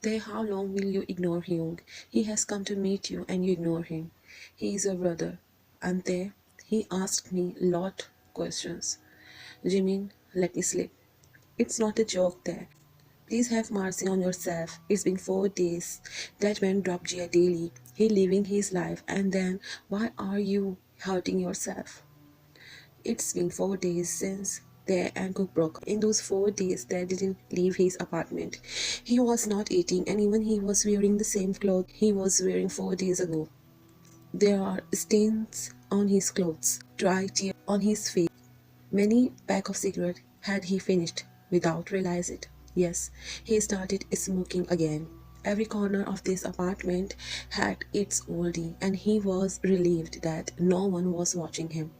There, how long will you ignore him? He has come to meet you and you ignore him. He is your brother. And there, he asked me lot questions. Jimin, let me sleep. It's not a joke there. Please have mercy on yourself. It's been 4 days. That man dropped Gia daily. He living his life and then why are you hurting yourself? It's been 4 days since their ankle broke. In those 4 days, they didn't leave his apartment. He was not eating, and even he was wearing the same clothes he was wearing 4 days ago. There are stains on his clothes, dry tears on his face. Many pack of cigarettes had he finished without realize it. Yes, he started smoking again. Every corner of this apartment had its oldie, and he was relieved that no one was watching him.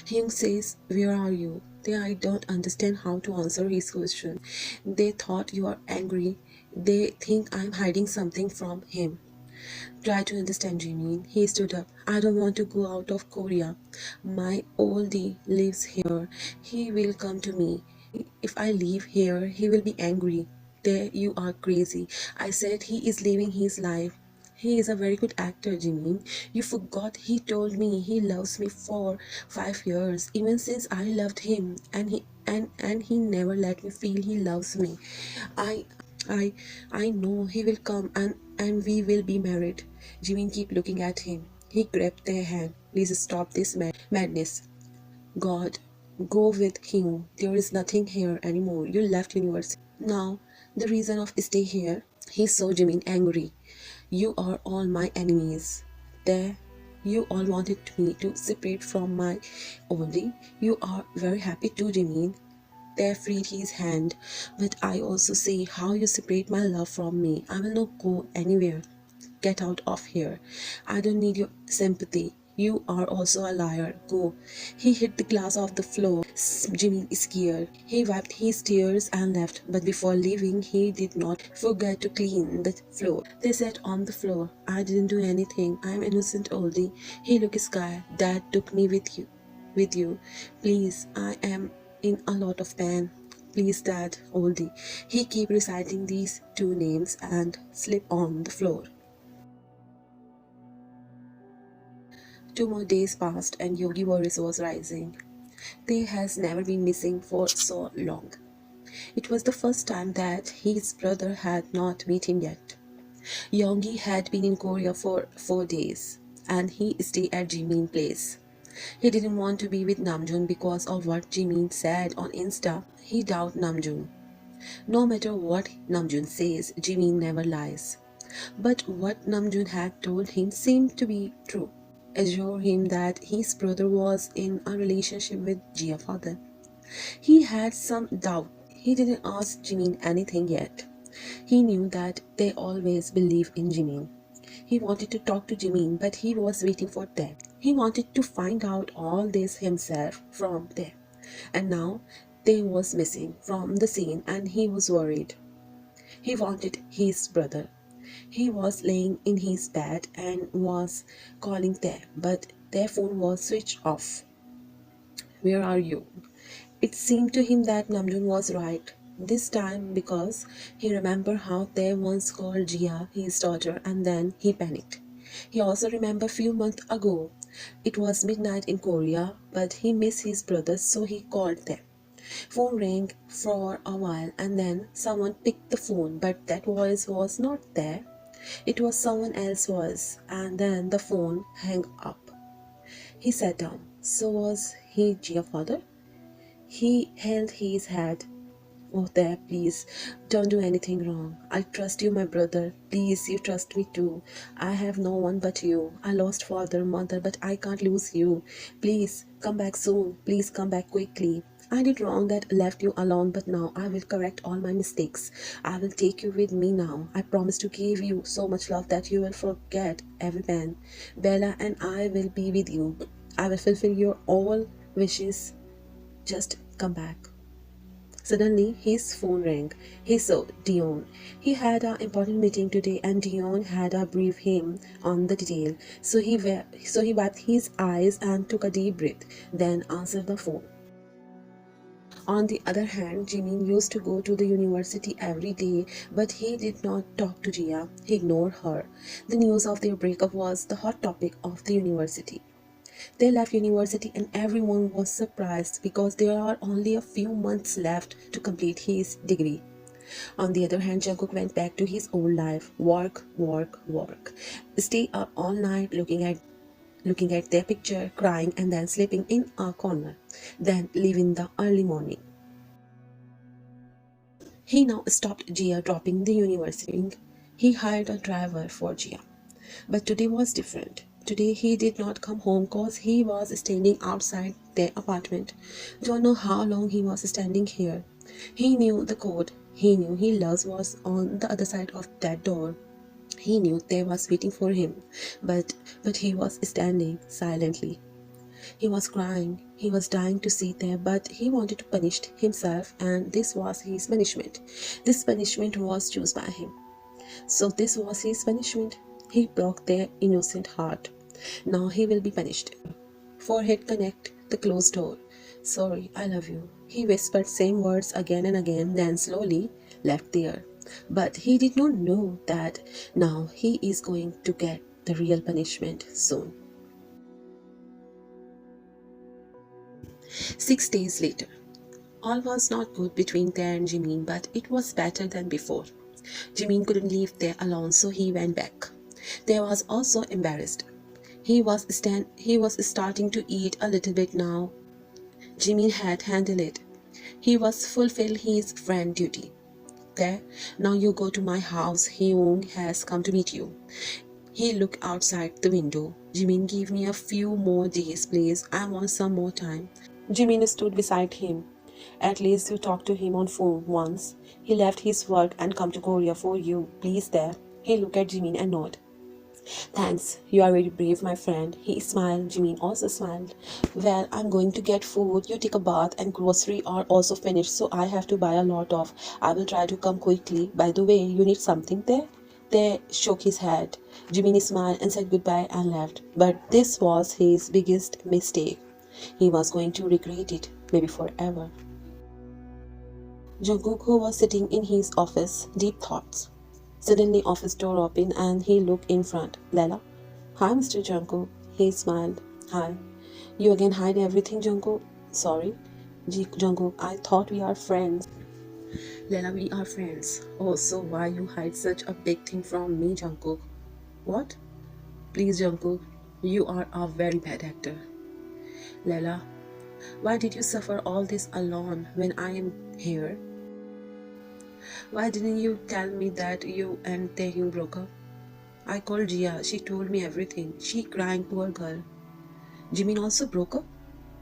Hyung says, where are you? I don't understand how to answer his question. They thought you are angry. They think I'm hiding something from him. Try to understand Jimin. He stood up. I don't want to go out of Korea. My oldie lives here. He will come to me. If I leave here, he will be angry. There, you are crazy. I said he is living his life. He is a very good actor, Jimin. You forgot he told me he loves me for 5 years, even since I loved him, and he never let me feel he loves me. I I I know he will come and we will be married. Jimin keep looking at him. He grabbed their hand. Please stop this madness. God, go with him. There is nothing here anymore. You left university. Now, the reason of stay here. He saw Jimin angry. You are all my enemies. There, you all wanted me to separate from my oldie. You are very happy too, Jimin. They freed his hand. But I also see how you separate my love from me. I will not go anywhere. Get out of here. I don't need your sympathy. You are also a liar. Go. He hit the glass off the floor. Jimmy is scared. He wiped his tears and left, but before leaving, he did not forget to clean the floor. They sat on the floor. I didn't do anything. I'm innocent, oldie. He looked scared. Dad took me with you. With you. Please, I am in a lot of pain. Please, Dad, oldie. He kept reciting these two names and slipped on the floor. 2 more days passed and Yogi Boris was rising. They has never been missing for so long. It was the first time that his brother had not met him yet. Yogi had been in Korea for 4 days and he stayed at Jimin's place. He didn't want to be with Namjoon because of what Jimin said on Insta. He doubted Namjoon. No matter what Namjoon says, Jimin never lies. But what Namjoon had told him seemed to be true. Assure him that his brother was in a relationship with Jia's father. He had some doubt. He didn't ask Jimin anything yet. He knew that they always believe in Jimin. He wanted to talk to Jimin, but he was waiting for them. He wanted to find out all this himself from them. And now they was missing from the scene and he was worried. He wanted his brother. He was laying in his bed and was calling them, but their phone was switched off. Where are you? It seemed to him that Namjoon was right this time because he remembered how they once called Jia his daughter and then he panicked. He also remembered a few months ago. It was midnight in Korea, but he missed his brothers so he called them. Phone rang for a while and then someone picked the phone, but that voice was not there. It was someone else's voice, and then the phone hung up. He sat down. So was he Gia's father? He held his head. Oh, there, please, don't do anything wrong. I trust you, my brother. Please, you trust me too. I have no one but you. I lost father, mother, but I can't lose you. Please, come back soon. Please come back quickly. I did wrong that left you alone, but now I will correct all my mistakes. I will take you with me now. I promise to give you so much love that you will forget every pain. Bella and I will be with you. I will fulfill your all wishes. Just come back. Suddenly, his phone rang. He saw Dion. He had an important meeting today, and Dion had to brief him on the detail. So he wiped his eyes and took a deep breath, then answered the phone. On the other hand, Jimin used to go to the university every day, but he did not talk to Jia. He ignored her. The news of their breakup was the hot topic of the university. They left university and everyone was surprised because there are only a few months left to complete his degree. On the other hand, Jungkook went back to his old life. Work, work, work. Stay up all night looking at their picture, crying and then sleeping in a corner. Then leave in the early morning. He now stopped Jia dropping the university. He hired a driver for Jia. But today was different. Today he did not come home cause he was standing outside their apartment. Don't know how long he was standing here. He knew the code. He knew his love was on the other side of that door. He knew they was waiting for him. But he was standing silently. He was crying. He was dying to see them, but he wanted to punish himself, and this was his punishment. This punishment was chosen by him. So this was his punishment. He broke their innocent heart. Now he will be punished. Forehead connect the closed door. Sorry, I love you. He whispered same words again and again, then slowly left there. But he did not know that now he is going to get the real punishment soon. 6 days later. All was not good between Tae and Jimin, but it was better than before. Jimin couldn't leave there alone, so he went back. Tae was also embarrassed. He was starting to eat a little bit now. Jimin had handled it. He was fulfilled his friend duty. Tae, now you go to my house. Hyung has come to meet you. He looked outside the window. Jimin, give me a few more days, please. I want some more time. Jimin stood beside him. At least you talked to him on phone once. He left his work and come to Korea for you. Please there. He looked at Jimin and nodded. Thanks, you are very brave, my friend. He smiled. Jimin also smiled. Well, I'm going to get food. You take a bath and groceries are also finished, so I have to buy a lot of. I will try to come quickly. By the way, you need something there? They shook his head. Jimin smiled and said goodbye and left. But this was his biggest mistake. He was going to regret it, maybe forever. Jungkook, who was sitting in his office, deep thoughts. Suddenly, office door opened and he looked in front. Lela. Hi, Mr. Jungkook. He smiled. Hi. You again hide everything, Jungkook? Sorry. Jungkook, I thought we are friends. Lela, we are friends. Oh, so why you hide such a big thing from me, Jungkook? What? Please, Jungkook. You are a very bad actor. Lela, why did you suffer all this alone when I am here? Why didn't you tell me that you and Taehyung broke up? I called Jia. She told me everything. She crying, poor girl. Jimin also broke up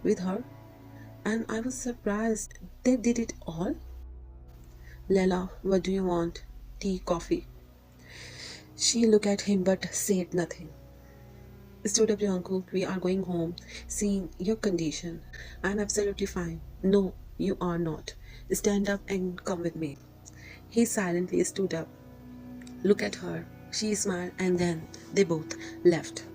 with her, and I was surprised. They did it all. Lela, what do you want? Tea, coffee? She looked at him but said nothing. Stood up, Jungkook. We are going home. Seeing your condition, I am absolutely fine. No, you are not. Stand up and come with me. He silently stood up. Look at her. She smiled and then they both left.